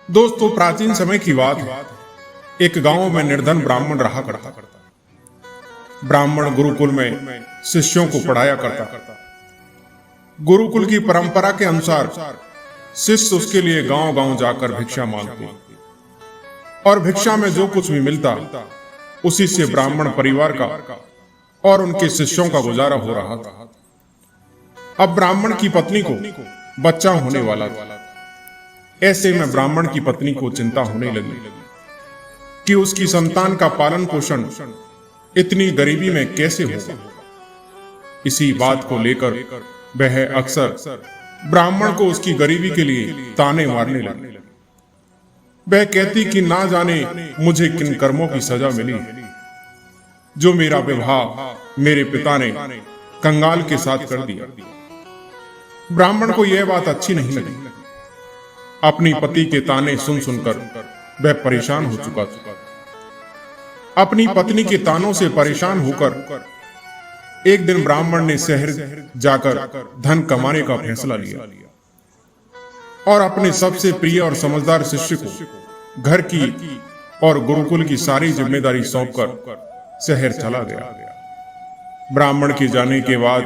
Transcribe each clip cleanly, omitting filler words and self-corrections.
दोस्तों, प्राचीन समय की बात है। एक गांव में निर्धन ब्राह्मण रहा करता। ब्राह्मण गुरुकुल में शिष्यों को पढ़ाया करता। गुरुकुल की परंपरा के अनुसार शिष्य उसके लिए गांव गांव जाकर भिक्षा मांगते और भिक्षा में जो कुछ भी मिलता उसी से ब्राह्मण परिवार का और उनके शिष्यों का गुजारा हो रहा था। अब ब्राह्मण की पत्नी को बच्चा होने वाला था। ऐसे में ब्राह्मण की पत्नी को चिंता होने लगी कि उसकी संतान का पालन पोषण इतनी गरीबी में कैसे होगा। इसी बात को लेकर वह अक्सर ब्राह्मण को उसकी गरीबी के लिए ताने मारने लगी। वह कहती कि ना जाने मुझे किन कर्मों की सजा मिली है, जो मेरा विवाह मेरे पिता ने कंगाल के साथ कर दिया। ब्राह्मण को यह बात अच्छी नहीं लगी। अपनी पति के ताने सुन सुनकर वह परेशान हो चुका था। अपनी पत्नी के तानों से परेशान होकर एक दिन ब्राह्मण ने शहर जाकर धन कमाने का फैसला लिया और अपने सबसे प्रिय और समझदार शिष्य को घर की और गुरुकुल की सारी जिम्मेदारी सौंपकर शहर चला गया। ब्राह्मण के जाने के बाद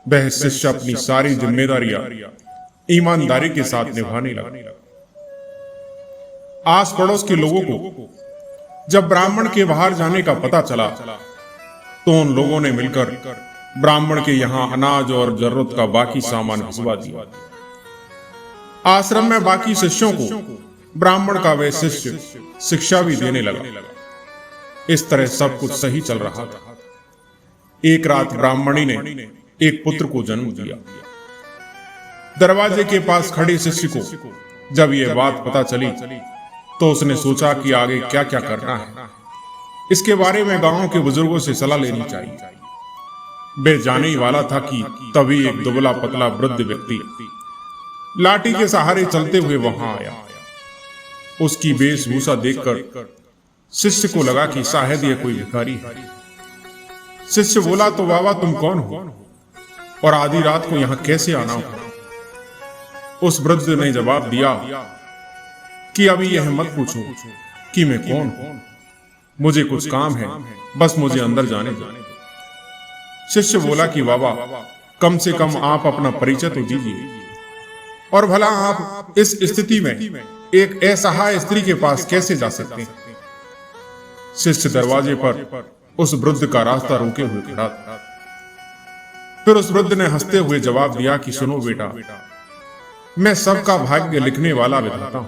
वह शिष्य अपनी सारी जिम्मेदारियां ईमानदारी के साथ निभाने लगा। आस पड़ोस के लोगों को जब ब्राह्मण के बाहर जाने का पता चला तो उन लोगों ने मिलकर ब्राह्मण के यहां अनाज और जरूरत का बाकी सामान भिजवा दिया। आश्रम में बाकी शिष्यों को ब्राह्मण का वह शिष्य शिक्षा भी देने लगा। इस तरह सब कुछ सही चल रहा था। एक रात ब्राह्मणी ने एक पुत्र को जन्म दिया। दरवाजे के पास खड़े शिष्य को जब यह बात पता चली तो उसने सोचा कि आगे क्या क्या करना है। इसके बारे में गांव के बुजुर्गों से सलाह लेनी चाहिए। वह जाने ही वाला था कि तभी एक दुबला पतला वृद्ध व्यक्ति लाठी के सहारे चलते हुए वहां आया। उसकी वेशभूषा देखकर शिष्य को लगा कि शायद यह कोई भिखारी है। शिष्य बोला, तो बाबा तुम कौन हो और आधी रात को यहां कैसे आना हो? उस वृद्ध ने जवाब दिया कि अभी यह मत पूछो कि मैं कौन हूं, मुझे कुछ काम है, बस मुझे अंदर जाने दो। शिष्य बोला कि बाबा कम से कम आप अपना परिचय तो दीजिए, और भला आप इस स्थिति में एक असहाय स्त्री के पास कैसे जा सकते हैं? शिष्य दरवाजे पर उस वृद्ध का रास्ता रोके हुए खड़ा था। फिर उस वृद्ध ने हंसते हुए जवाब दिया कि सुनो बेटा, मैं सबका भाग्य लिखने वाला विधाता हूं।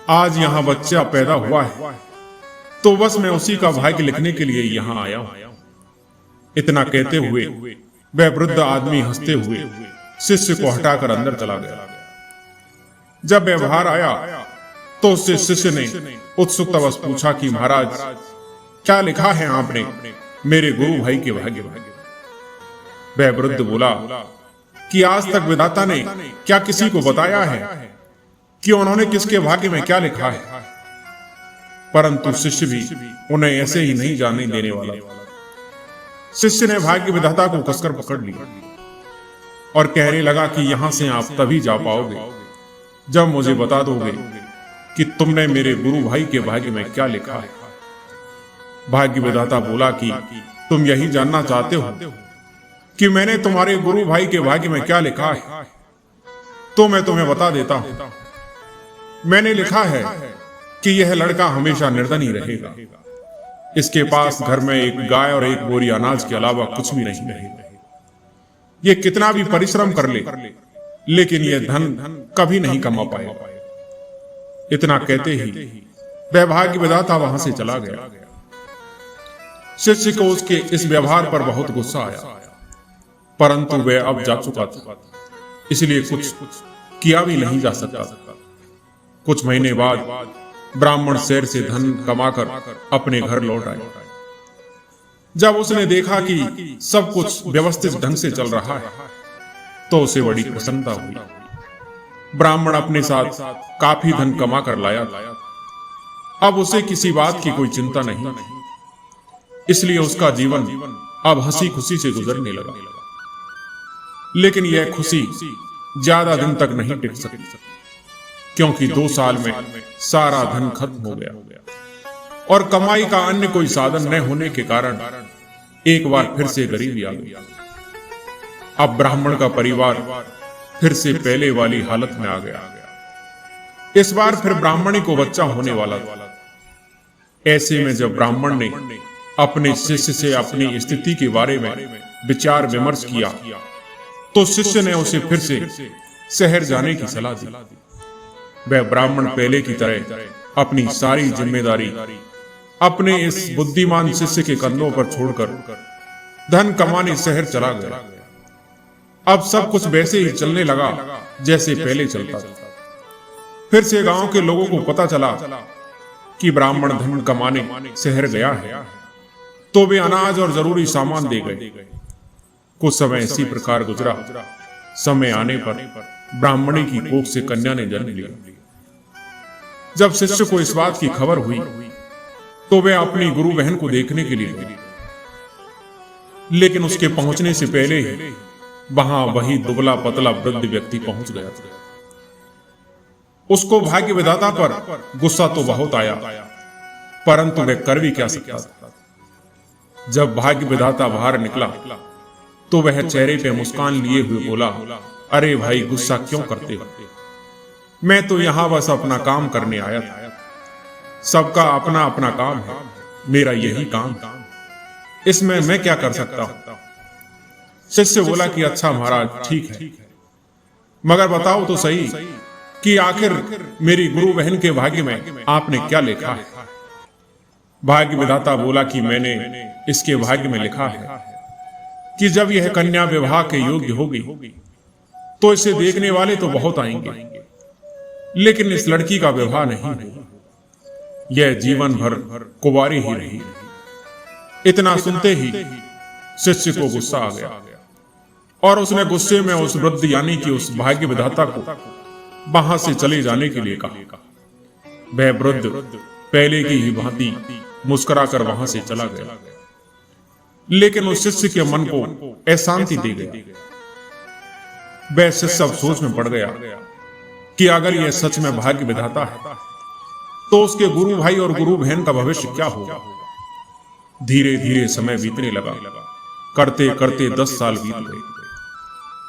आज यहां बच्चा पैदा हुआ है तो बस मैं उसी का भाग्य लिखने के लिए यहां आया हूं। इतना कहते हुए वह वृद्ध आदमी हंसते हुए शिष्य को हटाकर अंदर चला गया। जब वह बाहर आया तो उससे शिष्य ने उत्सुकतावश पूछा कि महाराज क्या लिखा है आपने मेरे गुरु भाई के भाग्य में? वह वृद्ध बोला कि आज तक विधाता ने क्या किसी को बताया है कि उन्होंने किसके भाग्य में क्या लिखा है? परंतु शिष्य भी उन्हें ऐसे ही नहीं जानने देने वाला। शिष्य ने भाग्य विधाता को कसकर पकड़ लिया और कहने लगा कि यहां से आप तभी जा पाओगे जब मुझे बता दोगे कि तुमने मेरे गुरु भाई के भाग्य में क्या लिखा है। भाग्य विधाता बोला कि तुम यही जानना चाहते हो कि मैंने तुम्हारे गुरु भाई के भाग्य में क्या लिखा है, तो मैं तुम्हें बता देता हूं। मैंने लिखा है कि यह लड़का हमेशा निर्धन ही रहेगा। इसके पास घर में एक गाय और एक बोरी अनाज के अलावा कुछ भी नहीं रहेगा। यह कितना भी परिश्रम कर ले लेकिन यह धन कभी नहीं कमा पाएगा। इतना कहते ही वह भाग्य विधाता वहां से चला गया। शिष्य को उसके इस व्यवहार पर बहुत गुस्सा आया, परंतु वह अब जा चुका था, इसलिए कुछ किया भी नहीं जा सकता। कुछ महीने बाद ब्राह्मण शहर से धन कमाकर अपने घर लौट आया। जब उसने देखा कि सब कुछ व्यवस्थित ढंग से चल रहा है तो उसे बड़ी प्रसन्नता हुई। ब्राह्मण अपने साथ काफी धन कमा कर लाया था। अब उसे किसी बात की कोई चिंता नहीं, इसलिए उसका जीवन अब हंसी खुशी से गुजरने लगा। लेकिन यह खुशी ज्यादा दिन तक नहीं टिक सकी। क्योंकि 2 साल में सारा धन खत्म हो गया और कमाई का अन्य कोई साधन न होने के कारण एक बार फिर से गरीबी आ गई। अब ब्राह्मण का परिवार फिर से पहले वाली हालत में आ गया। इस बार फिर ब्राह्मणी को बच्चा होने वाला था। ऐसे में जब ब्राह्मण ने अपने शिष्य से अपनी स्थिति के बारे में विचार विमर्श किया तो शिष्य ने उसे फिर से शहर जाने की सलाह दी। वह ब्राह्मण पहले की तरह अपनी सारी जिम्मेदारी अपने इस बुद्धिमान शिष्य के कंधों पर छोड़कर धन कमाने शहर चला गया। अब सब कुछ वैसे ही चलने लगा जैसे पहले चलता था। फिर से गांव के लोगों को पता चला कि ब्राह्मण धन कमाने शहर गया है, तो वे अनाज और जरूरी सामान दे गए। कुछ समय इसी प्रकार गुजरा। समय आने पर ब्राह्मणी की कोख से कन्या ने जन्म लिया। जब शिष्य को इस बात की खबर हुई तो वे अपनी गुरु बहन को देखने के लिए गए, लेकिन उसके पहुंचने से पहले ही वहां वही दुबला पतला वृद्ध व्यक्ति पहुंच गया था। उसको भाग्य विधाता पर गुस्सा तो बहुत आया, परंतु वह कर भी क्या सकता था। जब भाग्य विधाता बाहर निकला तो वह चेहरे पे मुस्कान लिए हुए बोला, अरे भाई, गुस्सा क्यों करते हो? मैं तो यहां बस अपना काम करने आया था। सबका अपना अपना काम है, मेरा यही काम, इसमें मैं क्या कर सकता हूं? शिष्य बोला कि अच्छा महाराज, ठीक है, मगर बताओ तो सही कि आखिर मेरी गुरु बहन के भाग्य में आपने क्या लिखा है? भाग्य विधाता बोला कि मैंने इसके भाग्य में लिखा है कि जब यह कन्या विवाह के योग्य होगी तो इसे देखने वाले तो बहुत आएंगे, लेकिन इस लड़की का विवाह नहीं होगा। यह जीवन भर कुंवारी ही रही। इतना सुनते ही शिष्य को गुस्सा आ गया और उसने गुस्से में उस वृद्ध यानी कि उस भाग्य विधाता को वहां से चले जाने के लिए कहा। वह वृद्ध पहले की ही भांति मुस्कुराकर वहां से चला गया, लेकिन उस शिष्य के मन को अशांति दे गया। वह शिष्य अब सोच में पड़ गया कि अगर यह सच में भाग्य विधाता है तो उसके गुरु भाई और गुरु बहन का भविष्य क्या होगा। धीरे धीरे समय बीतने लगा। करते करते 10 साल बीत गए,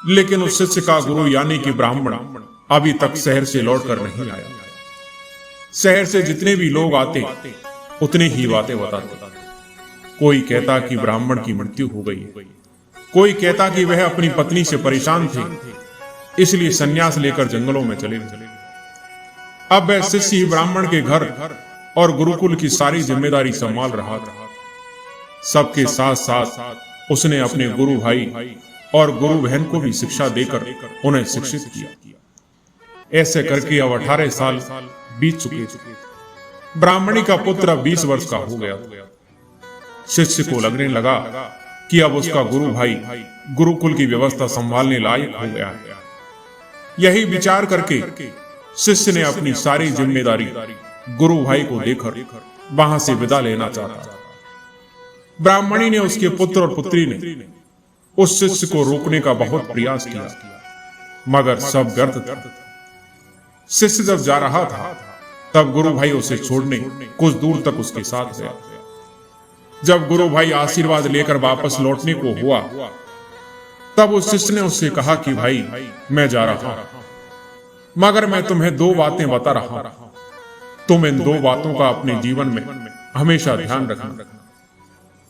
लेकिन उस शिष्य का गुरु यानी कि ब्राह्मण अभी तक शहर से लौटकर नहीं आया। शहर से जितने भी लोग आते उतने ही बातें बताते। कोई कहता कि ब्राह्मण की मृत्यु हो गई, कोई कहता कि वह अपनी पत्नी से परेशान थे, इसलिए संन्यास लेकर जंगलों में चले गए। अब वह शिष्य ही ब्राह्मण के घर और गुरुकुल की सारी जिम्मेदारी संभाल रहा था। सबके साथ साथ उसने अपने गुरु भाई और गुरु बहन को भी शिक्षा देकर उन्हें शिक्षित किया। ऐसे करके अब 18 साल बीत चुके थे। ब्राह्मणी का पुत्र अब 20 वर्ष का हो गया। शिष्य को लगने लगा कि अब उसका गुरु भाई गुरुकुल की व्यवस्था संभालने लायक हो गया है। यही विचार करके शिष्य ने अपनी सारी जिम्मेदारी गुरु भाई को देकर वहां से विदा लेना चाहा। ब्राह्मणी ने, उसके पुत्र और पुत्री ने उस शिष्य को रोकने का बहुत प्रयास किया, मगर सब व्यर्थ था। शिष्य जब जा रहा था तब गुरु भाई उसे छोड़ने कुछ दूर तक उसके साथ गया। जब गुरु भाई आशीर्वाद लेकर वापस लौटने को हुआ तब उस शिष्य ने उससे कहा कि भाई, मैं जा रहा हूं, मगर मैं तुम्हें 2 बातें बता रहा हूं। तुम इन 2 बातों का अपने जीवन में हमेशा ध्यान रखना।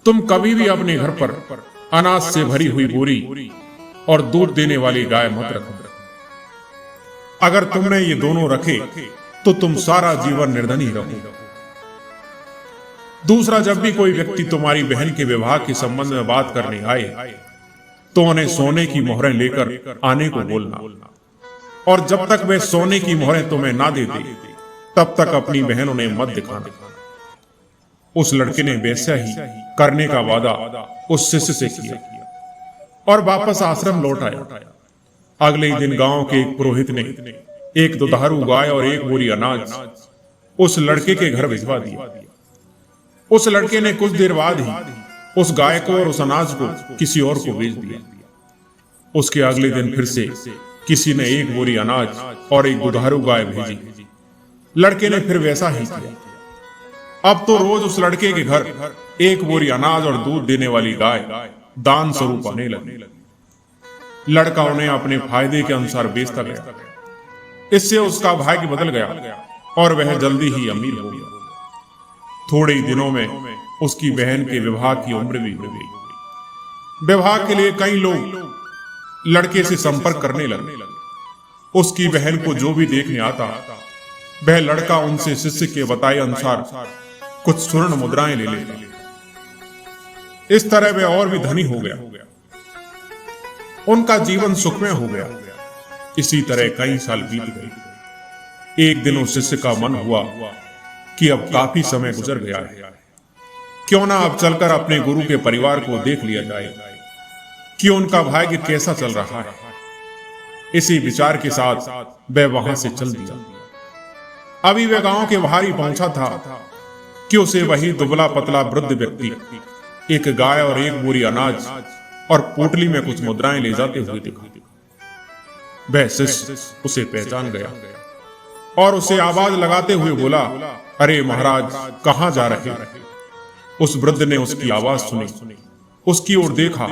तुम कभी भी अपने घर पर अनाज से भरी हुई बोरी और दूध देने वाली गाय मत रखो। अगर तुमने ये दोनों रखे तो तुम सारा जीवन निर्धनी रहो। दूसरा, जब भी कोई व्यक्ति तुम्हारी बहन के विवाह के संबंध में बात करने आए तो उन्हें सोने की मोहरें लेकर आने को बोलना, और जब तक वे सोने की मोहरें तुम्हें ना देते तब तक अपनी बहन उन्हें मत दिखाना। उस लड़के ने वैसा ही करने का वादा उस शिष्य से किया और वापस आश्रम लौट आया। अगले ही दिन गांव के एक पुरोहित ने एक दुधारू गाय और एक बोरी अनाज उस लड़के के घर भिजवा दिया। उस लड़के ने कुछ देर बाद ही उस गाय को और उस अनाज को किसी और को बेच दिया। उसके अगले दिन फिर से किसी ने एक बोरी अनाज और एक दुधारू गाय भेजी। लड़के ने फिर वैसा ही किया। अब तो रोज उस लड़के के घर एक बोरी अनाज और दूध देने वाली गाय दान स्वरूप आने लगी। लड़का उन्हें अपने फायदे के अनुसार बेचता गया। इससे उसका भाग्य बदल गया और वह जल्दी ही अमीर हो गया। थोड़े ही दिनों में उसकी बहन के विवाह की उम्र भी हो गई। विवाह के लिए कई लोग लड़के से संपर्क करने लगे। उसकी बहन को जो भी देखने आता वह लड़का उनसे शिष्य के बताए अनुसार कुछ स्वर्ण मुद्राएं ले लेता। इस तरह वह और भी धनी हो गया। उनका जीवन सुखमय हो गया। इसी तरह कई साल बीत गए। एक दिन उस शिष्य का मन हुआ कि अब काफी समय गुजर गया है, क्यों ना अब चलकर अपने गुरु के परिवार को देख लिया जाए कि उनका भाग्य कैसा चल रहा है। इसी विचार के साथ वह वहां से चल दिया। अभी वह गांव के बाहर ही पहुंचा था कि उसे वही दुबला पतला वृद्ध व्यक्ति एक गाय और एक बोरी अनाज और पोटली में कुछ मुद्राएं ले जाते हुए दिखा। वह शिष्य उसे पहचान गया और उसे आवाज लगाते हुए बोला, अरे महाराज, कहां जा रहे हो? उस वृद्ध ने उसकी आवाज सुनी, उसकी ओर देखा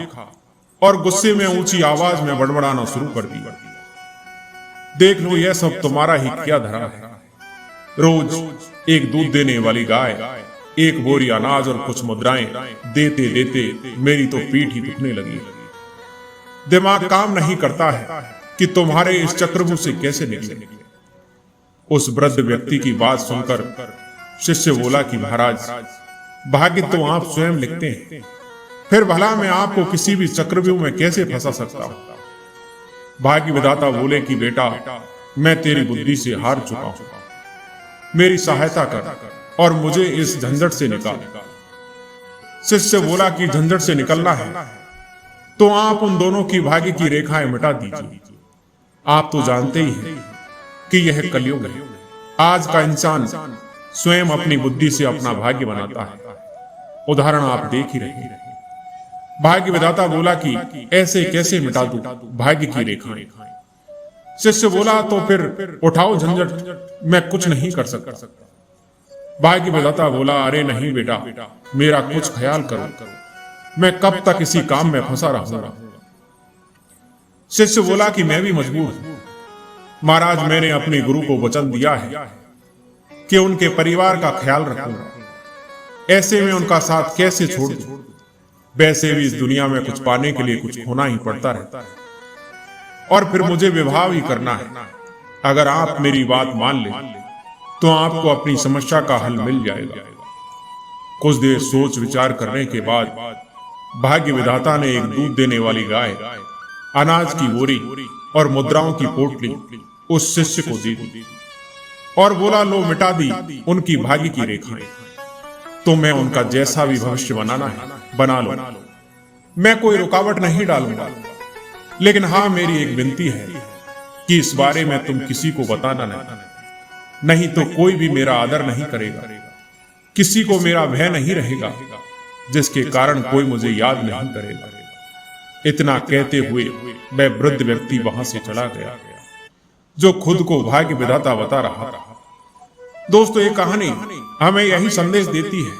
और गुस्से में ऊंची आवाज में बड़बड़ाना शुरू कर दिया। देख लो, यह सब तुम्हारा ही क्या धरा है। रोज एक दूध देने वाली गाय, एक बोरी अनाज और कुछ मुद्राएं देते देते मेरी तो पीठ ही दुखने लगी। दिमाग काम नहीं करता है कि तुम्हारे इस चक्रव्यूह से कैसे निकले। उस वृद्ध व्यक्ति की बात सुनकर शिष्य बोला कि महाराज, भाग्य तो आप स्वयं लिखते हैं, फिर भला मैं आपको किसी भी चक्रव्यूह में कैसे फंसा सकता हूं। भाग्य विधाता बोले कि बेटा, मैं तेरी बुद्धि से हार चुका हूं, मेरी सहायता कर और मुझे इस झंझट से निकाल। शिष्य बोला कि झंझट से निकलना है तो आप उन दोनों की भाग्य की रेखाएं मिटा दीजिए। आप तो जानते ही हैं कि यह कलयुग है। आज का इंसान स्वयं अपनी बुद्धि से अपना भाग्य बनाता है। उदाहरण आप देख ही रहे हैं। भाग्य विधाता बोला कि ऐसे कैसे मिटा दूं भाग्य की रेखाएं। शिष्य बोला, तो फिर उठाओ झंझट, मैं कुछ नहीं कर सकता। भाग्य विधाता बोला, अरे नहीं बेटा, मेरा कुछ ख्याल करो, मैं कब तक इसी काम में फंसा रहूंगा। शिष्य बोला कि मैं भी मजबूर हूं महाराज, मैंने अपने गुरु को वचन दिया है कि उनके परिवार का ख्याल रखूंगा। ऐसे में उनका साथ कैसे छोड़ दूं? वैसे भी इस दुनिया में कुछ पाने के लिए कुछ खोना ही पड़ता है, और फिर मुझे विवाह भी करना है। अगर आप मेरी बात मान लें तो आपको अपनी समस्या का हल मिल जाएगा। कुछ देर सोच विचार करने के बाद भाग्य विधाता ने एक दूध देने वाली गाय, अनाज की बोरी और मुद्राओं की पोटली उस शिष्य को दी और बोला, लो मिटा दी उनकी भाग्य की रेखाएं। तुम्हें उनका जैसा भी भविष्य बनाना है बना लो, मैं कोई रुकावट नहीं डालूंगा। लेकिन हाँ, मेरी एक विनती है कि इस बारे में तुम किसी को बताना नहीं तो कोई भी मेरा आदर नहीं करेगा, किसी को मेरा भय नहीं रहेगा, जिसके कारण कोई मुझे याद नहीं करेगा। इतना कहते हुए वह वृद्ध व्यक्ति वहां से चला गया, जो खुद को भाग्य विधाता बता रहा था। दोस्तों, ये कहानी हमें यही संदेश देती है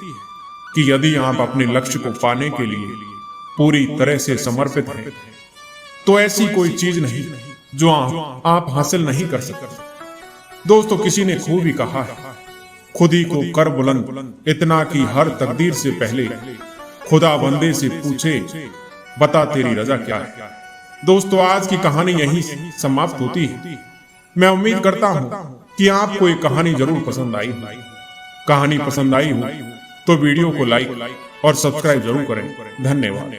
कि यदि आप अपने लक्ष्य को पाने के लिए पूरी तरह से समर्पित हैं, तो ऐसी कोई चीज नहीं जो आप हासिल नहीं कर सकते। दोस्तों, किसी ने खूब ही कहा है, खुद ही को कर बुलंद इतना कि हर तकदीर से पहले खुदा बंदे से पूछे, बता तेरी रजा क्या है। दोस्तों, आज की कहानी यहीं समाप्त होती है। मैं उम्मीद करता हूं कि आपको ये कहानी जरूर पसंद आई। कहानी पसंद आई हो तो वीडियो को लाइक और सब्सक्राइब जरूर करें। धन्यवाद।